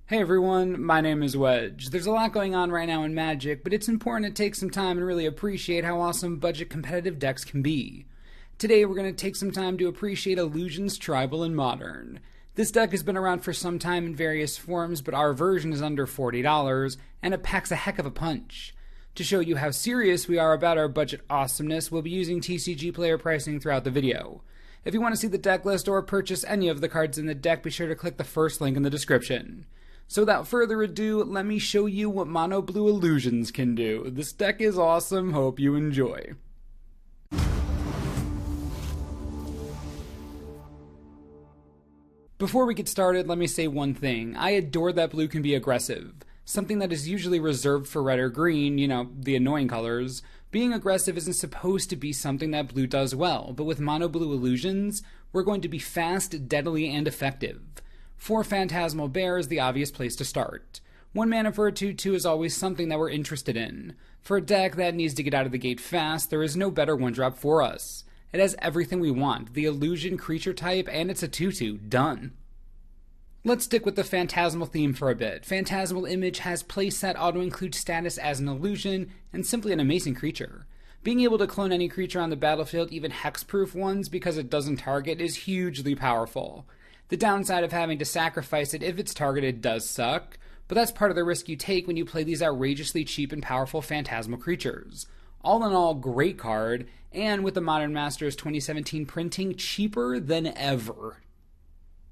Hey everyone, my name is Wedge. There's a lot going on right now in Magic, but it's important to take some time and really appreciate how awesome budget competitive decks can be. Today we're going to take some time to appreciate Illusions Tribal and Modern. This deck has been around for some time in various forms, but our version is under $40, and it packs a heck of a punch. To show you how serious we are about our budget awesomeness, we'll be using TCG player pricing throughout the video. If you want to see the deck list or purchase any of the cards in the deck, be sure to click the first link in the description. So without further ado, let me show you what Mono Blue Illusions can do. This deck is awesome, hope you enjoy. Before we get started, let me say one thing. I adore that blue can be aggressive. Something that is usually reserved for red or green, the annoying colors. Being aggressive isn't supposed to be something that blue does well, but with Mono Blue Illusions, we're going to be fast, deadly, and effective. 4 Phantasmal Bear is the obvious place to start. 1 mana for a 2/2 is always something that we're interested in. For a deck that needs to get out of the gate fast, there is no better 1-drop for us. It has everything we want, the illusion creature type, and it's a 2/2. Done. Let's stick with the Phantasmal theme for a bit. Phantasmal Image has playset auto-include status as an illusion, and simply an amazing creature. Being able to clone any creature on the battlefield, even hexproof ones, because it doesn't target, is hugely powerful. The downside of having to sacrifice it if it's targeted does suck, but that's part of the risk you take when you play these outrageously cheap and powerful Phantasmal creatures. All in all, great card, and with the Modern Masters 2017 printing, cheaper than ever.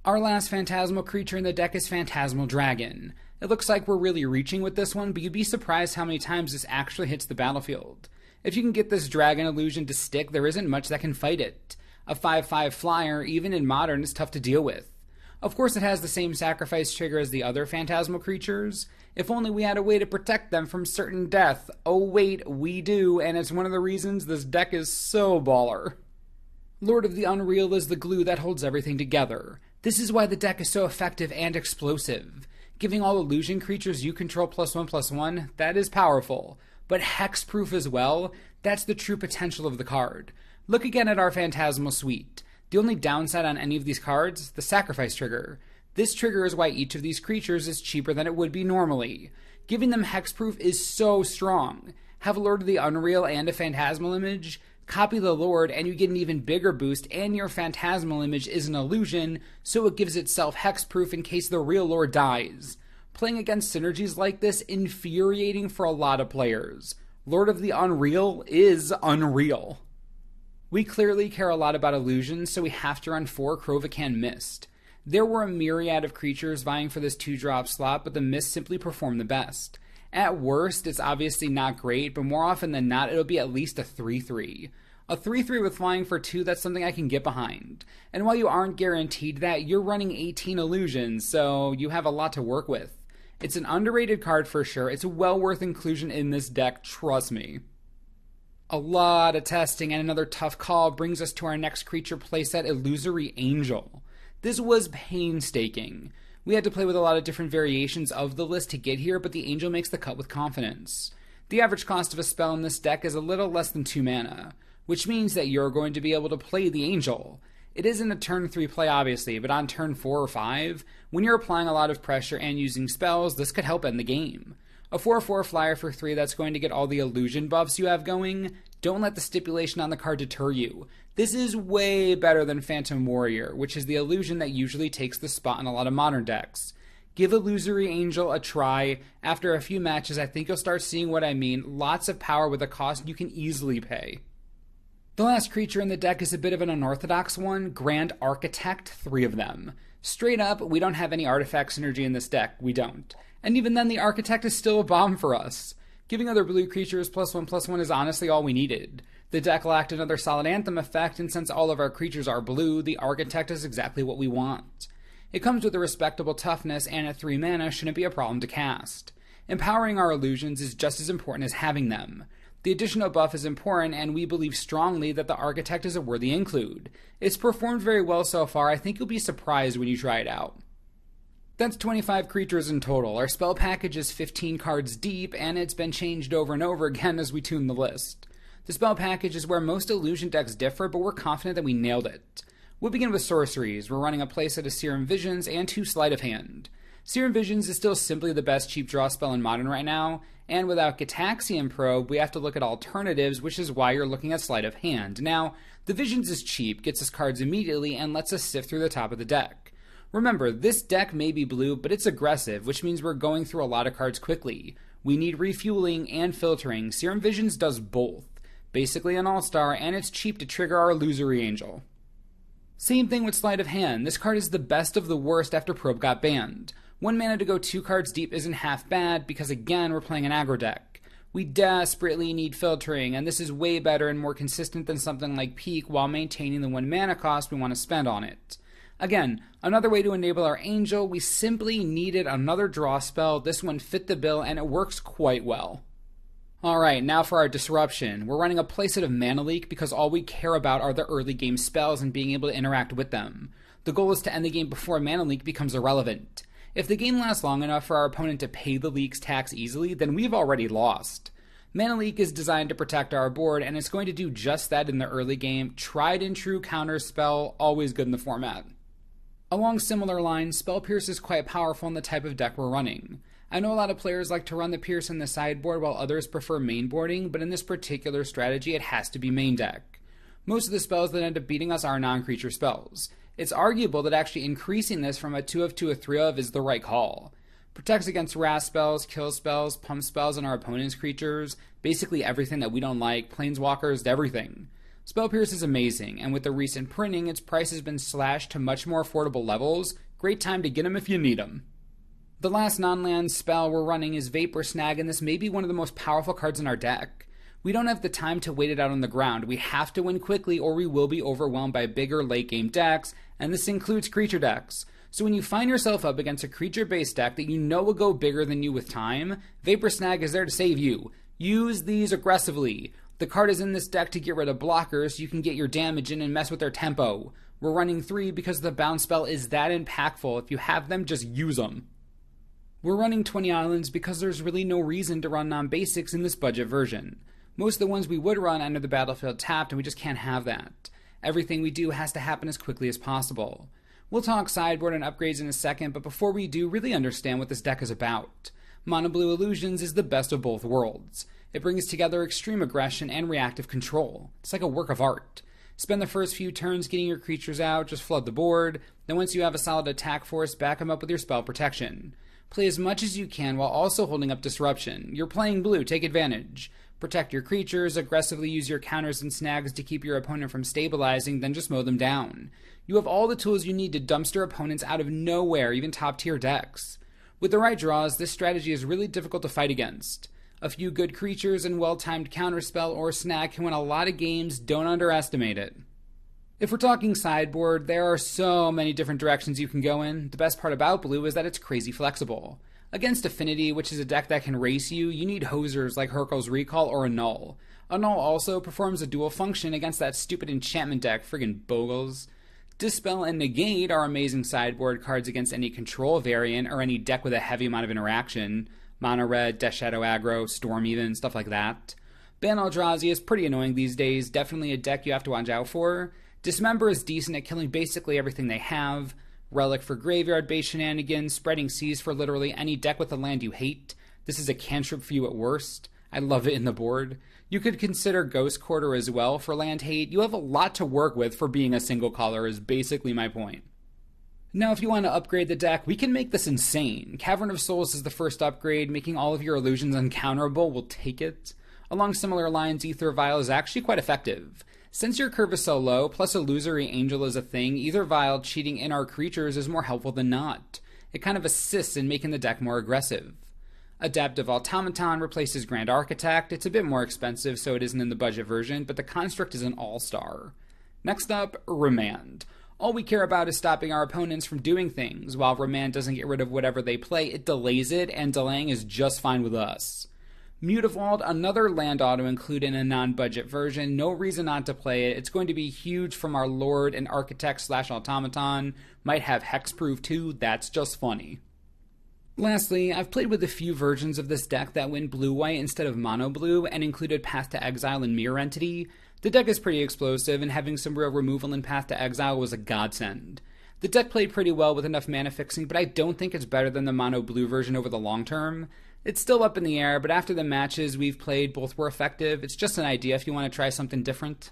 Our last Phantasmal creature in the deck is Phantasmal Dragon. It looks like we're really reaching with this one, but you'd be surprised how many times this actually hits the battlefield. If you can get this Dragon illusion to stick, there isn't much that can fight it. A 5/5 flyer, even in Modern, is tough to deal with. Of course it has the same sacrifice trigger as the other Phantasmal creatures. If only we had a way to protect them from certain death. Oh wait, we do, and it's one of the reasons this deck is so baller. Lord of the Unreal is the glue that holds everything together. This is why the deck is so effective and explosive. Giving all illusion creatures you control +1/+1, that is powerful. But hexproof as well, that's the true potential of the card. Look again at our Phantasmal suite. The only downside on any of these cards, the sacrifice trigger. This trigger is why each of these creatures is cheaper than it would be normally. Giving them hexproof is so strong. Have a Lord of the Unreal and a Phantasmal Image, copy the Lord and you get an even bigger boost, and your Phantasmal Image is an illusion, so it gives itself hexproof in case the real Lord dies. Playing against synergies like this, infuriating for a lot of players. Lord of the Unreal is unreal. We clearly care a lot about illusions, so we have to run 4 Kovach Mist. There were a myriad of creatures vying for this 2-drop slot, but the Mist simply performed the best. At worst, it's obviously not great, but more often than not, it'll be at least a 3/3. A 3/3 with flying for 2, that's something I can get behind. And while you aren't guaranteed that, you're running 18 illusions, so you have a lot to work with. It's an underrated card for sure. It's well worth inclusion in this deck, trust me. A lot of testing and another tough call brings us to our next creature playset, Illusory Angel. This was painstaking. We had to play with a lot of different variations of the list to get here, but the Angel makes the cut with confidence. The average cost of a spell in this deck is a little less than 2 mana, which means that you're going to be able to play the Angel. It isn't a turn 3 play obviously, but on turn 4 or 5, when you're applying a lot of pressure and using spells, this could help end the game. A 4/4 flyer for 3 that's going to get all the illusion buffs you have going. Don't let the stipulation on the card deter you. This is way better than Phantom Warrior, which is the illusion that usually takes the spot in a lot of modern decks. Give Illusory Angel a try. After a few matches, I think you'll start seeing what I mean. Lots of power with a cost you can easily pay. The last creature in the deck is a bit of an unorthodox one, Grand Architect, 3 of them. Straight up, we don't have any artifact synergy in this deck, we don't. And even then, the Architect is still a bomb for us. Giving other blue creatures +1/+1 is honestly all we needed. The deck lacked another solid Anthem effect, and since all of our creatures are blue, the Architect is exactly what we want. It comes with a respectable toughness, and at 3 mana shouldn't be a problem to cast. Empowering our illusions is just as important as having them. The additional buff is important, and we believe strongly that the Architect is a worthy include. It's performed very well so far. I think you'll be surprised when you try it out. That's 25 creatures in total. Our spell package is 15 cards deep, and it's been changed over and over again as we tune the list. The spell package is where most illusion decks differ, but we're confident that we nailed it. We'll begin with sorceries. We're running a playset of Serum Visions and 2 Sleight of Hand. Serum Visions is still simply the best cheap draw spell in Modern right now, and without Gitaxian Probe, we have to look at alternatives, which is why you're looking at Sleight of Hand. Now, the Visions is cheap, gets us cards immediately, and lets us sift through the top of the deck. Remember, this deck may be blue, but it's aggressive, which means we're going through a lot of cards quickly. We need refueling and filtering. Serum Visions does both. Basically an all-star, and it's cheap to trigger our Illusory Angel. Same thing with Sleight of Hand. This card is the best of the worst after Probe got banned. 1 mana to go 2 cards deep isn't half bad, because again, we're playing an aggro deck. We desperately need filtering, and this is way better and more consistent than something like Peak while maintaining the 1 mana cost we want to spend on it. Again, another way to enable our Angel, we simply needed another draw spell. This one fit the bill, and it works quite well. Alright, now for our disruption. We're running a playset of Mana Leak because all we care about are the early game spells and being able to interact with them. The goal is to end the game before Mana Leak becomes irrelevant. If the game lasts long enough for our opponent to pay the leak's tax easily, then we've already lost. Mana Leak is designed to protect our board, and it's going to do just that in the early game. Tried and true counter spell, always good in the format. Along similar lines, Spell Pierce is quite powerful in the type of deck we're running. I know a lot of players like to run the Pierce in the sideboard while others prefer mainboarding, but in this particular strategy it has to be main deck. Most of the spells that end up beating us are non-creature spells. It's arguable that actually increasing this from a 2 of to a 3 of is the right call. Protects against wrath spells, kill spells, pump spells on our opponent's creatures, basically everything that we don't like, planeswalkers, everything. Spell Pierce is amazing, and with the recent printing, its price has been slashed to much more affordable levels. Great time to get them if you need them. The last non-land spell we're running is Vapor Snag, and this may be one of the most powerful cards in our deck. We don't have the time to wait it out on the ground. We have to win quickly or we will be overwhelmed by bigger late-game decks, and this includes creature decks. So when you find yourself up against a creature-based deck that you know will go bigger than you with time, Vapor Snag is there to save you. Use these aggressively. The card is in this deck to get rid of blockers so you can get your damage in and mess with their tempo. We're running 3 because the bounce spell is that impactful. If you have them, just use them. We're running 20 islands because there's really no reason to run non-basics in this budget version. Most of the ones we would run enter the battlefield tapped, and we just can't have that. Everything we do has to happen as quickly as possible. We'll talk sideboard and upgrades in a second, but before we do, really understand what this deck is about. Mono Blue Illusions is the best of both worlds. It brings together extreme aggression and reactive control. It's like a work of art. Spend the first few turns getting your creatures out, just flood the board. Then once you have a solid attack force, back them up with your spell protection. Play as much as you can while also holding up disruption. You're playing blue, take advantage. Protect your creatures, aggressively use your counters and snags to keep your opponent from stabilizing, then just mow them down. You have all the tools you need to dumpster opponents out of nowhere, even top tier decks. With the right draws, this strategy is really difficult to fight against. A few good creatures and well-timed counterspell or snag can win a lot of games, don't underestimate it. If we're talking sideboard, there are so many different directions you can go in. The best part about blue is that it's crazy flexible. Against Affinity, which is a deck that can race you, you need hosers like Hurkyl's Recall or Annul. Annul also performs a dual function against that stupid enchantment deck, friggin' Bogles. Dispel and Negate are amazing sideboard cards against any control variant or any deck with a heavy amount of interaction. Mono Red, Death Shadow Aggro, Storm even, stuff like that. Ban Eldrazi is pretty annoying these days, definitely a deck you have to watch out for. Dismember is decent at killing basically everything they have. Relic for graveyard-based shenanigans, Spreading Seas for literally any deck with a land you hate. This is a cantrip for you at worst. I love it in the board. You could consider Ghost Quarter as well for land hate. You have a lot to work with for being a single color is basically my point. Now if you want to upgrade the deck, we can make this insane. Cavern of Souls is the first upgrade, making all of your illusions uncounterable. We'll take it. Along similar lines, Aether Vial is actually quite effective. Since your curve is so low, plus Illusory Angel is a thing, Aether Vial cheating in our creatures is more helpful than not. It kind of assists in making the deck more aggressive. Adaptive Automaton replaces Grand Architect. It's a bit more expensive, so it isn't in the budget version, but the construct is an all-star. Next up, Remand. All we care about is stopping our opponents from doing things. While Remand doesn't get rid of whatever they play, it delays it, and delaying is just fine with us. Mutavault, another land auto include in a non-budget version. No reason not to play it. It's going to be huge from our Lord and Architect / Automaton. Might have Hexproof too. That's just funny. Lastly, I've played with a few versions of this deck that went blue-white instead of mono-blue and included Path to Exile and Mirror Entity. The deck is pretty explosive, and having some real removal in Path to Exile was a godsend. The deck played pretty well with enough mana fixing, but I don't think it's better than the mono blue version over the long term. It's still up in the air, but after the matches we've played, both were effective. It's just an idea if you want to try something different.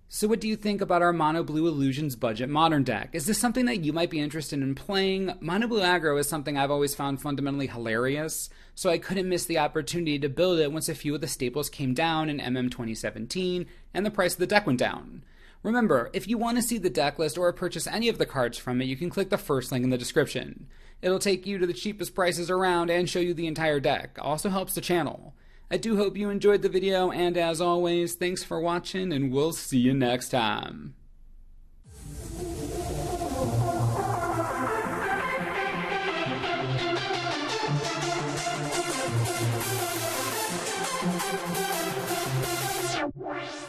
So what do you think about our Mono Blue Illusions budget modern deck? Is this something that you might be interested in playing? Mono Blue aggro is something I've always found fundamentally hilarious, so I couldn't miss the opportunity to build it once a few of the staples came down in MM 2017 and the price of the deck went down. Remember, if you want to see the deck list or purchase any of the cards from it, you can click the first link in the description. It'll take you to the cheapest prices around and show you the entire deck. Also helps the channel. I do hope you enjoyed the video, and as always, thanks for watching, and we'll see you next time. What?